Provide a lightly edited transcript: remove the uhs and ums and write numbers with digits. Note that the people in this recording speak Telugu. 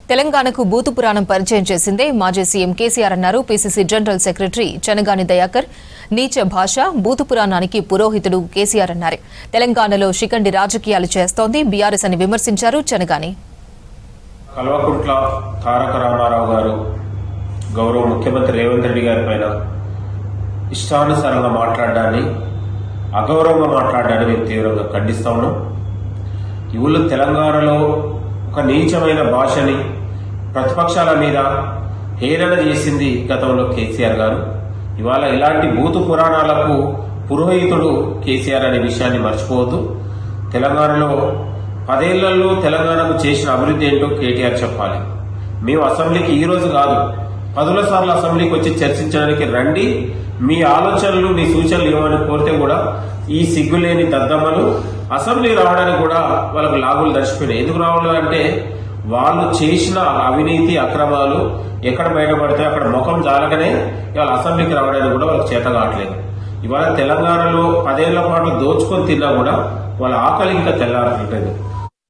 తెలంగాణకు బూతు పురాణం పరిచయం చేసిందే మాజీ సీఎం కేసీఆర్ అన్నారు PCC general secretary Chenagani Dayakar. నీచ భాష బూతు పురాణానికి పురోహితుడు కేసీఆర్ అన్నారు. తెలంగాణలో శిఖండి రాజకీయాలు చేస్తోంది బీఆర్ఎస్ అని విమర్శించారు చెనగాని. కల్వకుంట్ల తారక రామారావు గారు గౌరవ ముఖ్యమంత్రి రేవంత్ రెడ్డి గారి పైన ఇష్టానుసారంగా మాట్లాడడాన్ని, అగౌరవంగా మాట్లాడడాన్ని మేము తీవ్రంగా ఖండిస్తా ఉన్నాం. ఇవుళ్ళు తెలంగాణలో ఒక నీచమైన భాషని ప్రతిపక్షాల మీద హేళన చేసింది గతంలో కేసీఆర్ గారు. ఇవాళ ఇలాంటి బూతు పురాణాలకు పురోహితుడు కేసీఆర్ అనే విషయాన్ని మర్చిపోవద్దు. తెలంగాణలో 10 ఏళ్లలో తెలంగాణకు చేసిన అభివృద్ధి ఏంటో కేటీఆర్ చెప్పాలి. మేము అసెంబ్లీకి ఈ రోజు కాదు 10 సార్లు అసెంబ్లీకి వచ్చి చర్చించడానికి రండి, మీ ఆలోచనలు మీ సూచనలు ఇవ్వమని కోరితే కూడా ఈ సిగ్గులేని దద్దమ్మలు అసెంబ్లీ రావడానికి కూడా వాళ్ళకు లాగులు దర్శిపోయినాయి. ఎందుకు రావాలంటే వాళ్ళు చేసిన అవినీతి అక్రమాలు ఎక్కడ బయటపడితే అక్కడ ముఖం జాలకనే ఇవాళ అసెంబ్లీకి రావడానికి కూడా వాళ్ళకి చేత కావట్లేదు. ఇవాళ తెలంగాణలో 10 ఏళ్ల పాటు దోచుకొని తిన్నా కూడా వాళ్ళ ఆకలి ఇంకా తెల్లారట్లేదు.